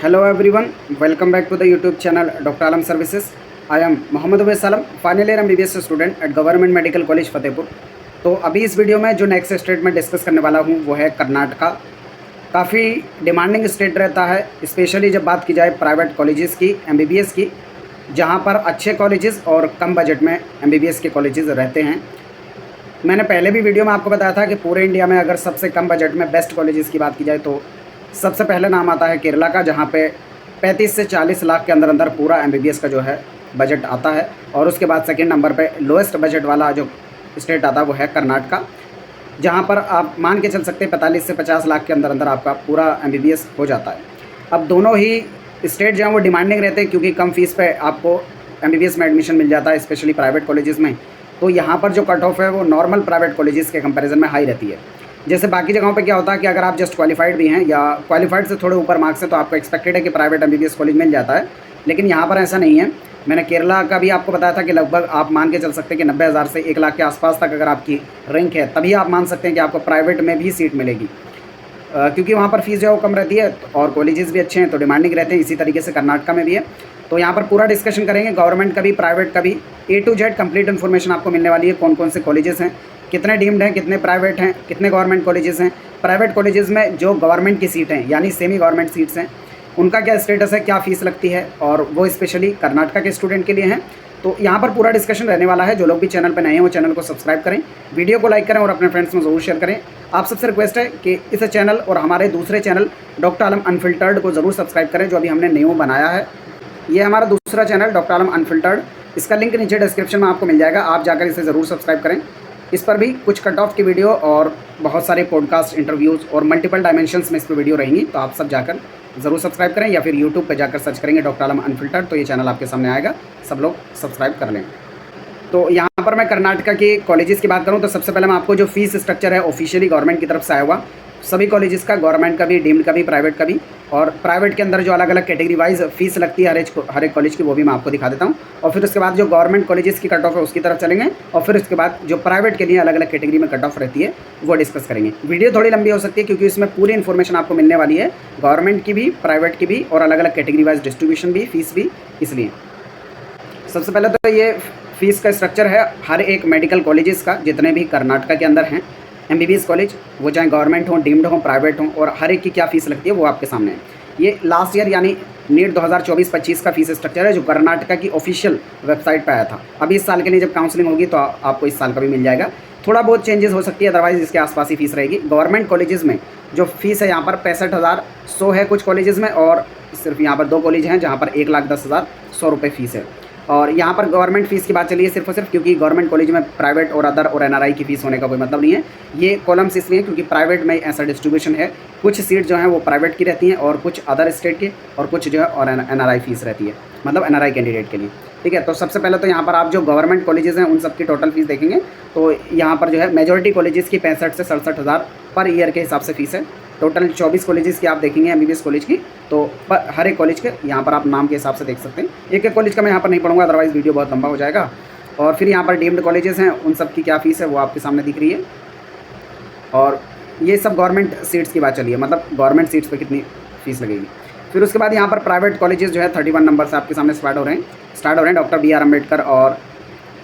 Hello everyone, welcome back to the YouTube channel Dr. Alam Services. I am Mohammad Uwais Salam, final year MBBS student at Government Medical College Fatehpur. तो अभी इस video में जो next state में discuss करने वाला हूँ वो है कर्नाटका। काफ़ी डिमांडिंग स्टेट रहता है, स्पेशली जब बात की जाए प्राइवेट कॉलेजेस की, MBBS की, जहाँ पर अच्छे कॉलेजेस और कम बजट में MBBS के कॉलेजेस रहते हैं। मैंने पहले भी वीडियो में आपको बताया था कि पूरे इंडिया में अगर सबसे कम बजट में बेस्ट कॉलेजेस की बात की जाए तो सबसे पहले नाम आता है केरला का, जहाँ पे 35 से 40 लाख के अंदर अंदर पूरा MBBS का जो है बजट आता है। और उसके बाद सेकंड नंबर पे लोएस्ट बजट वाला जो स्टेट आता है वो है कर्नाटका, जहाँ पर आप मान के चल सकते हैं 45 से 50 लाख के अंदर अंदर आपका पूरा MBBS हो जाता है। अब दोनों ही स्टेट जो हैं वो डिमांडिंग रहते हैं, क्योंकि कम फीस पे आपको MBBS में एडमिशन मिल जाता है, स्पेशली प्राइवेट कॉलेजेस में। तो यहाँ पर जो कट ऑफ है वो नॉर्मल प्राइवेट कॉलेजेस के कंपैरिजन में हाई रहती है। जैसे बाकी जगहों पे क्या होता है कि अगर आप जस्ट क्वालिफाइड भी हैं या क्वालिफाइड से थोड़े ऊपर मार्क्स हैं तो आपको एक्सपेक्टेड है कि प्राइवेट MBBS कॉलेज मिल जाता है, लेकिन यहाँ पर ऐसा नहीं है। मैंने केरला का भी आपको बताया था कि लगभग आप मान के चल सकते हैं कि 90,000 से 1 लाख के आसपास तक अगर आपकी रैंक है तभी आप मान सकते हैं कि आपको प्राइवेट में भी सीट मिलेगी, क्योंकि वहाँ पर फीस जो है वो कम रहती है और कॉलेजेस भी अच्छे हैं तो डिमांडिंग रहते हैं। इसी तरीके से कर्नाटका में भी है। तो यहाँ पर पूरा डिस्कशन करेंगे, गवर्नमेंट का भी प्राइवेट का भी, A to Z complete information आपको मिलने वाली है। कौन कौन से कॉलेजेस हैं, कितने डीम्ड हैं, कितने प्राइवेट हैं, कितने गवर्नमेंट कॉलेजेस हैं, प्राइवेट कॉलेजेस में जो गवर्नमेंट की सीट हैं यानी सेमी गवर्नमेंट सीट्स हैं उनका क्या स्टेटस है, क्या फ़ीस लगती है, और वो स्पेशली कर्नाटका के स्टूडेंट के लिए हैं। तो यहाँ पर पूरा डिस्कशन रहने वाला है। जो लोग भी चैनल पर नए हैं वो चैनल को सब्सक्राइब करें, वीडियो को लाइक करें और अपने फ्रेंड्स में ज़रूर शेयर करें। आप सबसे रिक्वेस्ट है कि इस चैनल और हमारे दूसरे चैनल डॉक्टर आलम अनफिल्टर्ड को ज़रूर सब्सक्राइब करें, जो अभी हमने न्यू बनाया है। ये हमारा दूसरा चैनल डॉक्टर आलम अनफिल्टर्ड, इसका लिंक नीचे डिस्क्रिप्शन में आपको मिल जाएगा, आप जाकर इसे ज़रूर सब्सक्राइब करें। इस पर भी कुछ कट ऑफ की वीडियो और बहुत सारे पॉडकास्ट, इंटरव्यूज़ और मल्टीपल डायमेंशंस में इस पर वीडियो रहेंगी, तो आप सब जाकर ज़रूर सब्सक्राइब करें, या फिर यूट्यूब पर जाकर सर्च करेंगे डॉक्टर आलम अनफिल्टर्ड तो ये चैनल आपके सामने आएगा, सब लोग सब्सक्राइब कर लें। तो यहाँ पर मैं कर्नाटका के कॉलेजेस की बात करूँ तो सबसे पहले मैं आपको जो फीस स्ट्रक्चर है ऑफिशियली गवर्नमेंट की तरफ से आया हुआ सभी कॉलेजेस का, गवर्नमेंट का भी, डीम्ड का भी, प्राइवेट का भी, और प्राइवेट के अंदर जो अलग अलग कैटेगरी वाइज फीस लगती है हर एक कॉलेज की, वो भी मैं आपको दिखा देता हूँ। और फिर उसके बाद जो गवर्नमेंट कॉलेजेस की कट ऑफ है उसकी तरफ चलेंगे, और फिर उसके बाद जो प्राइवेट के लिए अलग अलग कैटेगरी में कट ऑफ रहती है वो डिस्कस करेंगे। वीडियो थोड़ी लंबी हो सकती है क्योंकि इसमें पूरी इन्फॉर्मेशन आपको मिलने वाली है, गवर्नमेंट की भी, प्राइवेट की भी, और अलग अलग कैटेगरी वाइज डिस्ट्रीब्यूशन भी, फीस भी। इसलिए सबसे पहले तो ये फीस का स्ट्रक्चर है हर एक मेडिकल कॉलेजेस का, जितने भी कर्नाटका के अंदर हैं MBBS कॉलेज, वो चाहे गवर्नमेंट हों, डीम्ड हों, प्राइवेट हों, और हर एक की क्या फ़ीस लगती है वो आपके सामने है। ये लास्ट ईयर यानी नीट 2024-25 का फीस स्ट्रक्चर है जो कर्नाटका की ऑफिशियल वेबसाइट पर आया था। अभी इस साल के लिए जब काउंसलिंग होगी तो आपको इस साल का भी मिल जाएगा। थोड़ा बहुत चेंजेस हो सकती है, अदरवाइज़ इसके आसपास ही फीस रहेगी। गवर्नमेंट कॉलेजेस में जो फीस है यहाँ पर 65,100 है कुछ कॉलेजेस में, और सिर्फ यहाँ पर 2 कॉलेज हैं जहाँ पर 1,10,100 रुपये फ़ीस है। और यहाँ पर गवर्नमेंट फ़ीस की बात चलिए सिर्फ और सिर्फ, क्योंकि गवर्नमेंट कॉलेज में प्राइवेट और अदर और NRI की फ़ीस होने का कोई मतलब नहीं है। ये कॉलम्स इसलिए क्योंकि प्राइवेट में ऐसा डिस्ट्रीब्यूशन है, कुछ सीट जो हैं वो प्राइवेट की रहती हैं और कुछ अदर स्टेट की, और कुछ जो है और NRI फ़ीस रहती है, मतलब NRI कैंडिडेट के लिए। ठीक है, तो सबसे पहले तो यहाँ पर आप जो गवर्नमेंट कॉलेजेस हैं उन सब की टोटल फीस देखेंगे तो यहाँ पर जो है मेजॉरिटी कॉलेजेस की 65 से 67,000 पर ईयर के हिसाब से फ़ीस है। टोटल 24 कॉलेजेस की आप देखेंगे MBBS कॉलेज की, तो हर एक कॉलेज के यहाँ पर आप नाम के हिसाब से देख सकते हैं। एक एक कॉलेज का मैं यहाँ पर नहीं पढ़ूंगा, अदरवाइज़ वीडियो बहुत लंबा हो जाएगा। और फिर यहाँ पर डीम्ड कॉलेजेस हैं, उन सब की क्या फ़ीस है वो आपके सामने दिख रही है। और ये सब गवर्नमेंट सीट्स की बात चली है, मतलब गवर्नमेंट सीट्स पर कितनी फ़ीस लगेगी। फिर उसके बाद यहाँ पर प्राइवेट कॉलेजेस जो है 31 नंबर से आपके सामने स्टार्ट हो रहे हैं। डॉक्टर BR अम्बेडकर और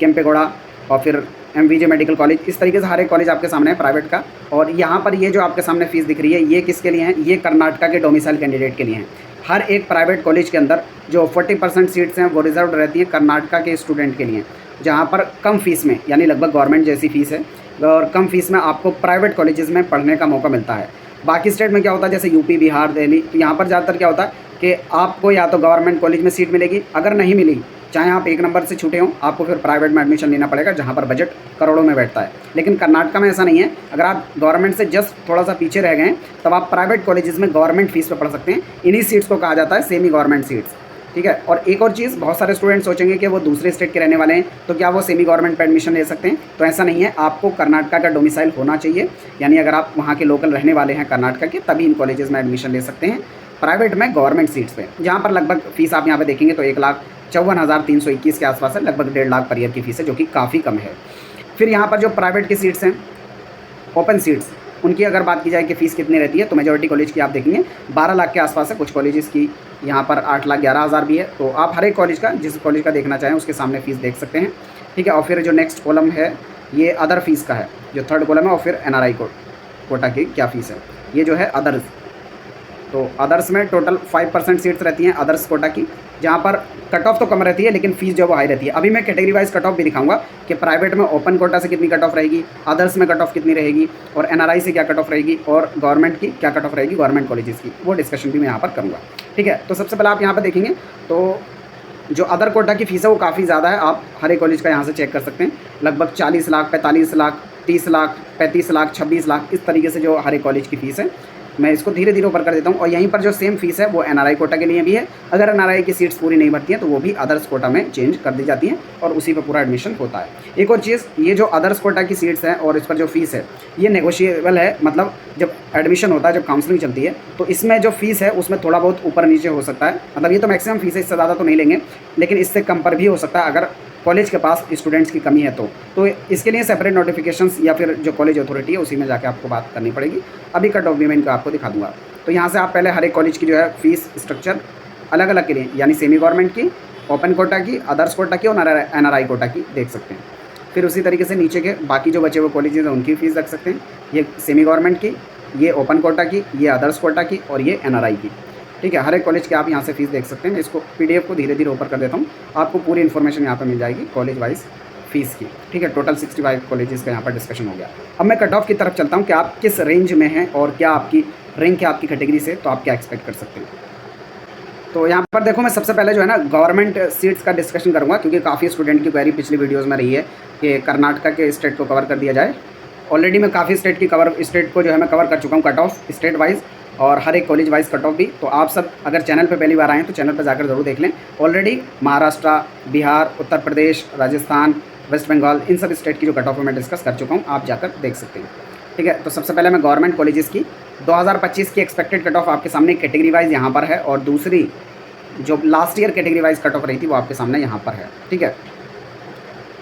केम्पेगौड़ा, और फिर MVJ मेडिकल कॉलेज, इस तरीके से हर एक कॉलेज आपके सामने है प्राइवेट का। और यहाँ पर ये जो आपके सामने फ़ीस दिख रही है ये किसके लिए है, ये कर्नाटका के डोमिसाइल कैंडिडेट के लिए हैं। हर एक प्राइवेट कॉलेज के अंदर जो 40% सीट्स हैं वो रिजर्व रहती है कर्नाटका के स्टूडेंट के लिए, जहाँ पर कम फीस में, यानी लगभग गवर्नमेंट जैसी फ़ीस है, और कम फीस में आपको प्राइवेट कॉलेजेस में पढ़ने का मौका मिलता है। बाकी स्टेट में क्या होता है, जैसे यूपी, बिहार, दिल्ली, तो यहाँ पर ज़्यादातर क्या होता है कि आपको या तो गवर्नमेंट कॉलेज में सीट मिलेगी, अगर नहीं मिली, चाहे आप 1 नंबर से छूटे हों, आपको फिर प्राइवेट में एडमिशन लेना पड़ेगा जहाँ पर बजट करोड़ों में बैठता है। लेकिन कर्नाटका में ऐसा नहीं है, अगर आप गवर्नमेंट से जस्ट थोड़ा सा पीछे रह गए तब आप प्राइवेट कॉलेजेस में गवर्नमेंट फीस पे पढ़ सकते हैं। इन्हीं सीट्स को कहा जाता है सेमी गवर्नमेंट सीट्स। ठीक है, और एक और चीज़, बहुत सारे स्टूडेंट सोचेंगे कि वो दूसरे स्टेट के रहने वाले हैं तो क्या वो सेमी गवर्नमेंट पर एडमिशन ले सकते हैं, तो ऐसा नहीं है। आपको कर्नाटका का डोमिसाइल होना चाहिए, यानी अगर आप वहाँ के लोकल रहने वाले हैं कर्नाटका के, तभी इन कॉलेजेस में एडमिशन ले सकते हैं प्राइवेट में गवर्नमेंट सीट्स पे, जहाँ पर लगभग फ़ीस आप यहाँ पे देखेंगे तो 1,54,321 के आसपास है, लगभग 1.5 लाख पर ईयर की फ़ीस है, जो कि काफ़ी कम है। फिर यहाँ पर जो प्राइवेट की सीट्स हैं, ओपन सीट्स, उनकी अगर बात की जाए कि फ़ीस कितनी रहती है, तो मेजॉरिटी कॉलेज की आप देखेंगे 12 लाख के आसपास है। कुछ कॉलेजेस की यहाँ पर 8,11,000 भी है। तो आप हर एक कॉलेज का, जिस कॉलेज का देखना चाहें उसके सामने फ़ीस देख सकते हैं, ठीक है। और फिर जो नेक्स्ट कॉलम है ये अदर फीस का है, जो थर्ड कॉलम है। और फिर एनआरआई कोटा की क्या फ़ीस है, ये जो है अदर्स। तो अदर्स में टोटल 5% सीट्स रहती हैं अदर्स कोटा की, जहाँ पर कट ऑफ तो कम रहती है लेकिन फ़ीस जो वो हाई रहती है। अभी मैं कैटेगरी वाइज कट ऑफ भी दिखाऊंगा कि प्राइवेट में ओपन कोटा से कितनी कट ऑफ रहेगी, अदर्स में कट ऑफ कितनी रहेगी, और एनआरआई से क्या कट ऑफ रहेगी, और गवर्नमेंट की क्या कट ऑफ रहेगी, गवर्नमेंट कॉलेजेस की, वो डिस्कशन भी मैं यहाँ पर करूँगा, ठीक है। तो सबसे पहले आप यहाँ पर देखेंगे तो जो अदर कोटा की फ़ीस है वो काफ़ी ज़्यादा है। आप हर एक कॉलेज का यहाँ से चेक कर सकते हैं। लगभग 40 लाख, 45 लाख, 30 लाख, 35 लाख, 26 लाख, इस तरीके से जो हर एक कॉलेज की फ़ीस है। मैं इसको धीरे धीरे ऊपर कर देता हूँ। और यहीं पर जो सेम फीस है वो एनआरआई कोटा के लिए भी है। अगर एनआरआई की सीट्स पूरी नहीं भरती हैं तो वो भी अदर्स कोटा में चेंज कर दी जाती हैं और उसी पर पूरा एडमिशन होता है। एक और चीज़, ये जो अदर्स कोटा की सीट्स हैं और इस पर जो फीस है ये नेगोशिएबल है। मतलब जब एडमिशन होता है, जब काउंसलिंग चलती है, तो इसमें जो फीस है उसमें थोड़ा बहुत ऊपर नीचे हो सकता है। मतलब ये तो मैक्सिमम फीस है, इससे ज़्यादा तो नहीं लेंगे, लेकिन इससे कम पर भी हो सकता है अगर कॉलेज के पास स्टूडेंट्स की कमी है तो इसके लिए सेपरेट नोटिफिकेशंस या फिर जो कॉलेज अथॉरिटी है उसी में जाके आपको बात करनी पड़ेगी। अभी कट ऑफ भी मैं इनका आपको दिखा दूँगा। तो यहाँ से आप पहले हर एक कॉलेज की जो है फ़ीस स्ट्रक्चर अलग अलग के लिए, यानी सेमी गवर्नमेंट की, ओपन कोटा की, अदर्स कोटा की और एनआरआई कोटा की देख सकते हैं। फिर उसी तरीके से नीचे के बाकी जो बचे हुए कॉलेजेस हैं उनकी फ़ीस रख सकते हैं। ये सेमी गवर्नमेंट की, ये ओपन कोटा की, ये अदर्स कोटा की और ये एनआरआई की, ठीक है। हर एक कॉलेज की आप यहाँ से फ़ीस देख सकते हैं। मैं इसको पीडीएफ को धीरे धीरे ऊपर कर देता हूँ, आपको पूरी इन्फॉर्मेशन यहाँ पर मिल जाएगी कॉलेज वाइज फ़ीस की, ठीक है। टोटल 65 कॉलेजेस का यहाँ पर डिस्कशन हो गया। अब मैं कट ऑफ की तरफ चलता हूँ कि आप किस रेंज में हैं और क्या आपकी रैंक है आपकी कैटेगरी से, तो आप क्या एक्सपेक्ट कर सकते हैं। तो यहाँ पर देखो, मैं सबसे पहले जो है ना गवर्नमेंट सीट्स का डिस्कशन करूँगा, क्योंकि काफ़ी स्टूडेंट की क्वेरी पिछली वीडियोज़ में रही है कि कर्नाटका के स्टेट को कवर कर दिया जाए। ऑलरेडी मैं काफ़ी स्टेट को जो है मैं कवर कर चुका हूँ कट ऑफ स्टेट वाइज और हर एक कॉलेज वाइज कट ऑफ भी। तो आप सब अगर चैनल पे पहली बार आए हैं तो चैनल पर जाकर ज़रूर देख लें। ऑलरेडी महाराष्ट्र, बिहार, उत्तर प्रदेश, राजस्थान, वेस्ट बंगाल, इन सब स्टेट की जो कट ऑफ मैं डिस्कस कर चुका हूँ, आप जाकर देख सकते हैं, ठीक है। तो सबसे पहले मैं गवर्नमेंट कॉलेजेस की 2025 की एक्सपेक्टेड कट ऑफ आपके सामने कैटेगरी वाइज यहाँ पर है, और दूसरी जो last year category wise cut off रही थी वो आपके सामने यहाँ पर है, ठीक है।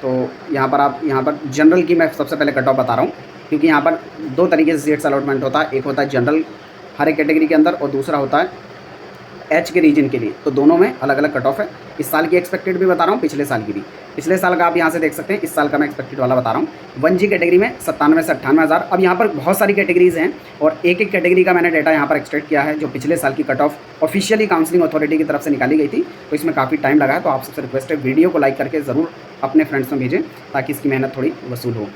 तो यहाँ पर जनरल की मैं सबसे पहले कट ऑफ बता रहा हूँ, क्योंकि यहाँ पर दो तरीके से सीट्स अलॉटमेंट होता है। एक होता है जनरल हर एक कैटेगरी के अंदर, और दूसरा होता है एच के रीजन के लिए। तो दोनों में अलग अलग कट ऑफ है। इस साल की एक्सपेक्टेड भी बता रहा हूँ, पिछले साल की भी। पिछले साल का आप यहाँ से देख सकते हैं, इस साल का मैं एक्सपेक्टेड वाला बता रहा हूँ। 1G कैटेगरी में 97 से 98 हज़ार। अब यहाँ पर बहुत सारी कैटेगरीज़ हैं और एक एक कैटेगरी का मैंने डेटा यहाँ पर एक्सट्रैक्ट किया है, जो पिछले साल की cut off officially counselling authority की तरफ से निकाली गई थी। तो इसमें काफ़ी टाइम लगा है, तो आप सबसे रिक्वेस्ट है वीडियो को लाइक करके ज़रूर अपने फ्रेंड्स में भेजें, ताकि इसकी मेहनत थोड़ी वसूल हो।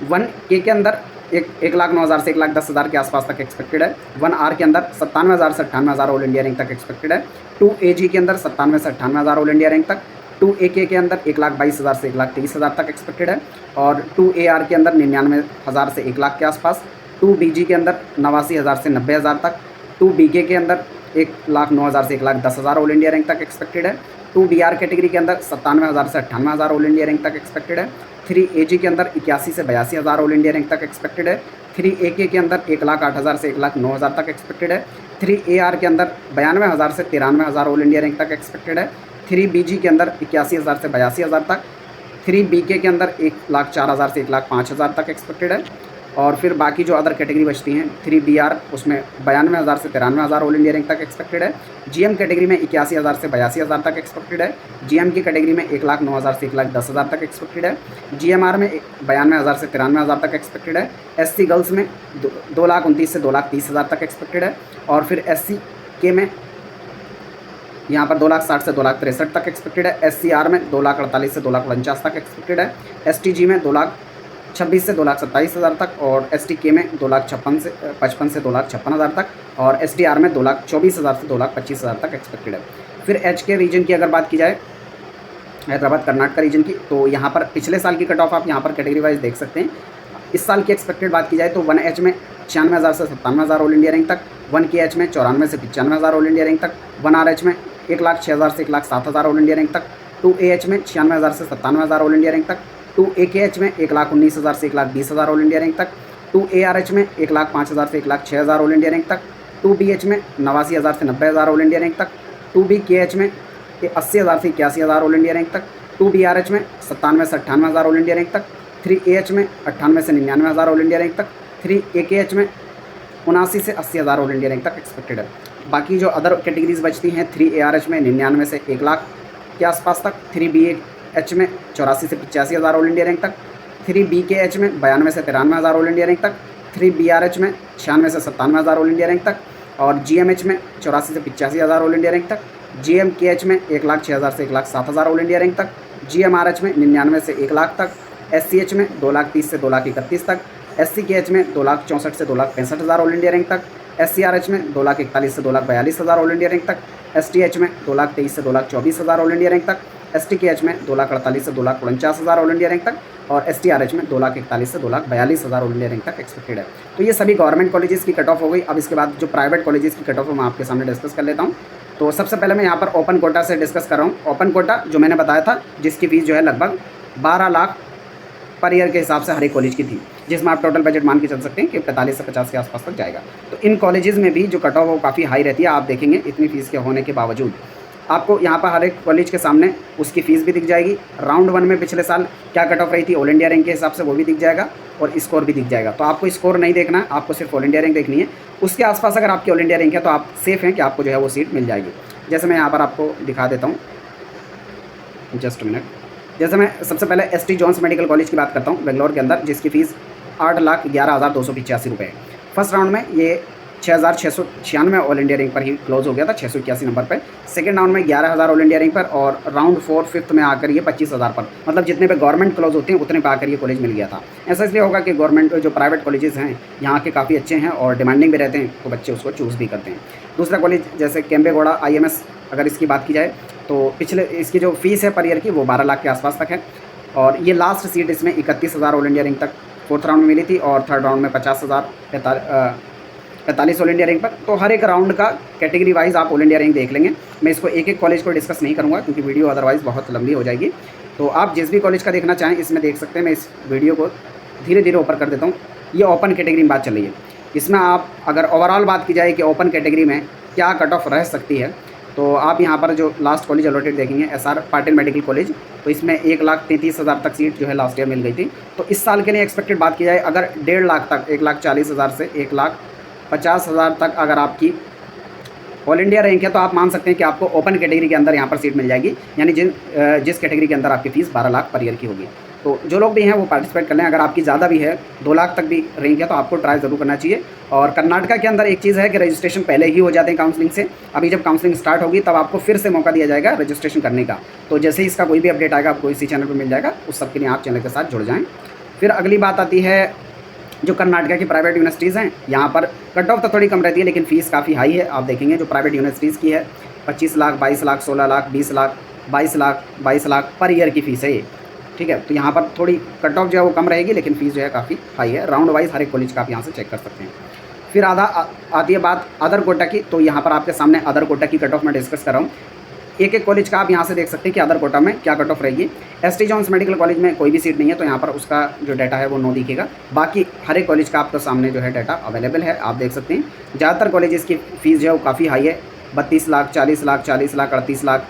1K के अंदर 1,09,000 से 1,10,000 के आसपास तक एक्सपेक्टेड है। 1R के अंदर 97,000 से 98,000 ऑल इंडिया रैंक तक एक्सपेक्टेड है। 2AG के अंदर 97 से 98,000 ऑल इंडिया रैंक तक। 2AK के अंदर 1,22,000 से 1,23,000 तक एक्सपेक्टेड है। और 2AR के अंदर 99,000 से 1,00,000 के आसपास। 2BG के अंदर 89,000 से 90,000 तक। 2BK के अंदर 1,09,000 से 1,10,000 ऑल इंडिया रैंक तक एक्सपेक्टेड है। 2BR कैटेगरी के अंदर 97,000 से 98,000 ऑल इंडिया रैंक तक एक्सपेक्टेड है। 3AG के अंदर 81 से 82,000 ऑल इंडिया रैंक तक एक्सपेक्टेड है। 3AK के अंदर 1,08,000 से 1,09,000 तक एक्सपेक्टेड है। 3AR के अंदर 92,000 से 93,000 ऑल इंडिया रैंक तक एक्सपेक्टेड है। 3BG के अंदर 81,000 से 82,000 तक। 3BK के अंदर 1,04,000 से 1,05,000 तक एक्सपेक्टेड है। और फिर बाकी जो अदर कैटेगरी बचती हैं, 3BR उसमें 92,000 से 93,000 ऑल इंडिया रैंक तक एक्सपेक्टेड है। GM कैटेगरी में 81,000 से 82,000 तक एक्सपेक्टेड है। GM की कैटेगरी में 1,09,000 से 1,10,000 तक एक्सपेक्टेड है। GMR में 92,000 से 93,000 तक एक्सपेक्टेड है। SC गर्ल्स में 2,29,000 से 2,30,000 तक एक्सपेक्टेड है। और फिर SC के में यहाँ पर 2,60,000 से 2,63,000 तक एक्सपेक्टेड है। SCR में 2,48,000 से 2,49,000 तक एक्सपेक्टेड है। STG में 2,26,000 से 2,27,000 तक। और STK में 2,55,000 से 2,56,000 तक। और STR में 2,24,000 से 2,25,000 तक एक्सपेक्टेड है। फिर H के रीजन की अगर बात की जाए, हैदराबाद कर्नाटका रीजन की, तो यहाँ पर पिछले साल की कट ऑफ आप यहाँ पर कैटेगरी वाइज देख सकते हैं। इस साल की एक्सपेक्टेड बात की जाए तो 1H में 96,000 से 97,000 ऑल इंडिया रैंक तक। 1KH में 94 से 95,000 ऑल इंडिया रैंक तक। 1RH में 1,06,000 से 1,07,000 ऑल इंडिया रैंक तक। 2AH में 96,000 से 97,000 ऑल इंडिया रैंक तक। 2AKH में 1,19,000 से 1,20,000 ऑल इंडिया रैंक तक। 2ARH में 1,05,000 से 1,06,000 ऑल इंडिया रैंक तक। 2BH में 89,000 से 90,000 ऑल इंडिया रैंक तक। 2BKH में 80,000 से 81,000 ऑल इंडिया रैंक तक। 2BRH में 97 से 98,000 ऑल इंडिया रैंक तक। 3AH में 98 से 99,000 ऑल इंडिया रैंक तक। 3 AKH में 79 से 80 हज़ार ऑल इंडिया रैंक तक एक्सपेक्टेड है। बाकी जो अदर कैटेगरीज बचती हैं 3 ARH में 99 से 1 लाख के आसपास तक, 3 BH में 84 से 85 हज़ार ऑल इंडिया रैंक तक, 3 BKH में 92 से 93 हज़ार ऑल इंडिया रैंक तक, 3 BRH में 96 से 97 हज़ार ऑल इंडिया रैंक तक, और GMH में 84 से 85 हज़ार ऑल इंडिया रैंक तक, GMKH में 1,06,000 से 1,07,000 ऑल इंडिया रैंक तक, GMRH में 99 से 1 लाख तक, SCH में 2,30,000 से 2,31,000 तक, SCKH में 2,64,000 से 2,65,000 ऑल इंडिया रैंक तक, SCRH में 2,41,000 से 2,42,000 ऑल इंडिया रैंक तक, STH में 2,23,000 से 2,24,000 ऑल इंडिया रैंक तक, STKH में 2,48,000 से 2,49,000 ऑल इंडिया रैंक तक, और STRH में 2,41,000 से 2,42,000 ऑल इंडिया रैंक तक एक्सपेक्टेड है। तो ये सभी गवर्नमेंट कॉलेजेस की कट ऑफ हो गई। अब इसके बाद जो प्राइवेट कॉलेजेस की कट ऑफ है मैं आपके सामने डिस्कस कर लेता हूँ। तो सबसे पहले मैं यहाँ पर ओपन कोटा से डिस्कस कर रहा हूँ। ओपन कोटा जो मैंने बताया था, जिसकी फ़ीस जो है लगभग 12 लाख पर ईयर के हिसाब से हर एक कॉलेज की थी, जिसमें आप टोटल बजट मान के चल सकते हैं कि 45 से 50 के आसपास तक जाएगा। तो इन कॉलेजेस में भी जो कट ऑफ वो काफ़ी हाई रहती है। आप देखेंगे इतनी फ़ीस के होने के बावजूद आपको यहाँ पर हर एक कॉलेज के सामने उसकी फ़ीस भी दिख जाएगी। राउंड 1 में पिछले साल क्या कट ऑफ रही थी ऑल इंडिया रैंक के हिसाब से वो भी दिख जाएगा, और स्कोर भी दिख जाएगा। तो आपको स्कोर नहीं देखना है, आपको सिर्फ ऑल इंडिया रैंक देखनी है। उसके आसपास अगर आपकी ऑल इंडिया रैंक है तो आप सेफ़ हैं कि आपको जो है वो सीट मिल जाएगी। जैसे मैं यहाँ पर आपको दिखा देता हूँ, जस्ट मिनट। जैसे मैं सबसे पहले ST जॉन्स मेडिकल कॉलेज की बात करता हूँ बेंगलोर के अंदर, जिसकी फ़ीस 8,11,285 रुपये है। फर्स्ट राउंड में ये 6,696 ऑल इंडिया रैंक पर ही क्लोज हो गया था, 681 नंबर पर। सेकंड राउंड में 11,000 ऑल इंडिया रैंक पर, और राउंड 4 5th में आकर ये 25,000 पर, मतलब जितने पे गवर्नमेंट क्लोज होते हैं उतने पे आकर ये कॉलेज मिल गया था। ऐसा इसलिए होगा कि गवर्नमेंट जो प्राइवेट कॉलेजेस हैं यहाँ के काफ़ी अच्छे हैं और डिमांडिंग भी रहते हैं, तो बच्चे उसको चूज़ भी करते हैं। दूसरा कॉलेज जैसे केम्बेगौड़ा IMS, अगर इसकी बात की जाए तो पिछले इसकी जो फ़ीस है पर ईयर की वो 12 लाख के आसपास तक है, और ये लास्ट सीट इसमें 31,000 ऑल इंडिया रैंक तक 4th राउंड में मिली थी, और 3rd राउंड में 50,000 45 ऑल इंडिया रैंक पर। तो हर एक राउंड का कैटेगरी वाइज आप ऑल इंडिया रैंक देख लेंगे। मैं इसको एक एक कॉलेज को डिस्कस नहीं करूँगा क्योंकि वीडियो अदरवाइज़ बहुत लंबी हो जाएगी। तो आप जिस भी कॉलेज का देखना चाहें इसमें देख सकते हैं। मैं इस वीडियो को धीरे धीरे ऊपर कर देता हूँ। ये ओपन कैटेगरी में बात चल रही है। इसमें आप अगर ओवरऑल बात की जाए कि ओपन कैटेगरी में क्या कट ऑफ रह सकती है, तो आप यहाँ पर जो लास्ट कॉलेज अलॉटेड देखेंगे SR पाटिल मेडिकल कॉलेज, तो इसमें 1,33,000 तक सीट जो है लास्ट ईयर मिल गई थी। तो इस साल के लिए एक्सपेक्टेड बात की जाए अगर 1.5 लाख तक, 1,40,000 से 1,50,000 तक अगर आपकी ऑल इंडिया रैंक है तो आप मान सकते हैं कि आपको ओपन कैटेगरी के अंदर यहाँ पर सीट मिल जाएगी, यानी जिस कैटेगरी के अंदर आपकी फ़ीस 12 लाख पर ईयर की होगी। तो जो लोग भी हैं वो पार्टिसिपेट कर लें। अगर आपकी ज़्यादा भी है, 2 लाख तक भी रैंक है, तो आपको ट्राई ज़रूर करना चाहिए। और कर्नाटका के अंदर एक चीज़ है कि रजिस्ट्रेशन पहले ही हो जाते हैं काउंसलिंग से। अभी जब काउंसलिंग स्टार्ट होगी तब आपको फिर से मौका दिया जाएगा रजिस्ट्रेशन करने का। तो जैसे ही इसका कोई भी अपडेट आएगा आपको इसी चैनल पर मिल जाएगा, उस सब के लिए आप चैनल के साथ जुड़ जाएँ। फिर अगली बात आती है जो कर्नाटका की प्राइवेट यूनिवर्सिटीज़ हैं, यहाँ पर कट ऑफ तो थोड़ी कम रहती है लेकिन फ़ीस काफ़ी हाई है। आप देखेंगे जो प्राइवेट यूनिवर्सिटीज़ की है 25 लाख, 22 लाख, 16 लाख, 20 लाख, 22 लाख, 22 लाख पर ईयर की फ़ीस है ये, ठीक है। तो यहाँ पर थोड़ी कट ऑफ जो है वो कम रहेगी लेकिन फ़ीस जो है काफ़ी हाई है। राउंड वाइज हर एक कॉलेज का आप यहाँ से चेक कर सकते हैं। फिर आती है बात अदर कोटा की। तो यहाँ पर आपके सामने अदर कोटा की कट ऑफ मैं डिस्कस कर रहा हूँ। एक एक कॉलेज का आप यहाँ से देख सकते हैं कि अदर कोटा में क्या कट ऑफ रहेगी। ST जॉन्स मेडिकल कॉलेज में कोई भी सीट नहीं है तो यहाँ पर उसका जो डाटा है वो नो दिखेगा। बाकी हर एक कॉलेज का आपके सामने जो है डाटा अवेलेबल है, आप देख सकते हैं। ज़्यादातर कॉलेजेस की फ़ीस जो है वो काफ़ी हाई है, 32 लाख, 40 लाख, 40 लाख, 38 लाख,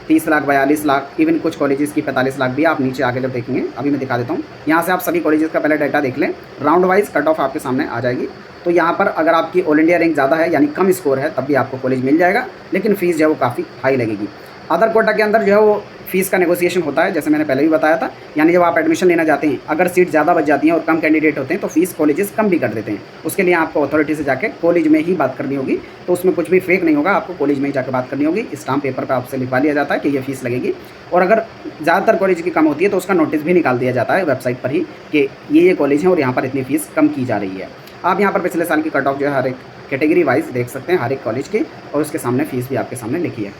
30 लाख, 42 लाख, इवन कुछ कॉलेजेस की 45 लाख भी। आप नीचे आगे जब देखेंगे, अभी मैं दिखा देता हूँ, यहाँ से आप सभी कॉलेजेस का पहले डाटा देख लें। राउंड वाइज कट ऑफ आपके सामने आ जाएगी। तो यहाँ पर अगर आपकी ऑल इंडिया रैंक ज़्यादा है यानी कम स्कोर है तब भी आपको कॉलेज मिल जाएगा, लेकिन फ़ीस जो है वो काफ़ी हाई लगेगी। अदर कोटा के अंदर जो है वो फ़ीस का नेगोशिएशन होता है, जैसे मैंने पहले भी बताया था। यानी जब आप एडमिशन लेना जाते हैं, अगर सीट ज़्यादा बच जाती हैं और कम कैंडिडेट होते हैं तो फ़ीस कॉलेजेस कम भी कर देते हैं। उसके लिए आपको अथॉरिटी से जाके कॉलेज में ही बात करनी होगी। तो उसमें कुछ भी फेक नहीं होगा, आपको कॉलेज में ही जाकर बात करनी होगी। स्टाम्प पेपर पर आपसे लिखवा लिया जाता है कि ये फ़ीस लगेगी। और अगर ज़्यादातर कॉलेज की कम होती है तो उसका नोटिस भी निकाल दिया जाता है वेबसाइट पर ही कि ये कॉलेज हैं और यहाँ पर इतनी फ़ीस कम की जा रही है। आप यहाँ पर पिछले साल की कट ऑफ जो है हर एक कैटेगरी वाइज देख सकते हैं, हर एक कॉलेज की, और उसके सामने फ़ीस भी आपके सामने लिखी है।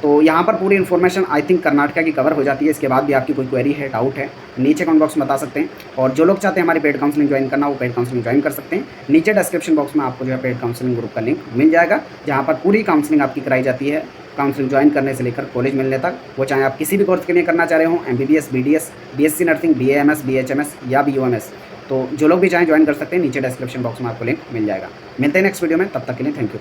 तो यहाँ पर पूरी इन्फॉर्मेशन आई थिंक कर्नाटका की कवर हो जाती है। इसके बाद भी आपकी कोई क्वेरी है, डाउट है, नीचे कमेंट बॉक्स में बता सकते हैं। और जो लोग चाहते हैं हमारी पेड काउंसलिंग ज्वाइन करना, वो पेड काउंसलिंग ज्वाइन कर सकते हैं। नीचे डिस्क्रिप्शन बॉक्स में आपको जो है पेड काउंसलिंग ग्रुप का लिंक मिल जाएगा, जहाँ पर पूरी काउंसलिंग आपकी कराई जाती है, काउंसलिंग ज्वाइन करने से लेकर कॉलेज मिलने तक। वो चाहे आप किसी भी कोर्स के लिए करना चाह रहे हो, MBBS, BDS, BSc nursing, BAMS, BHMS या BOMS, तो जो लोग भी चाहें ज्वाइन कर सकते हैं। नीचे डिस्क्रिप्शन बॉक्स में आपको लिंक मिल जाएगा। मिलते हैं नेक्स्ट वीडियो में, तब तक के लिए थैंक यू।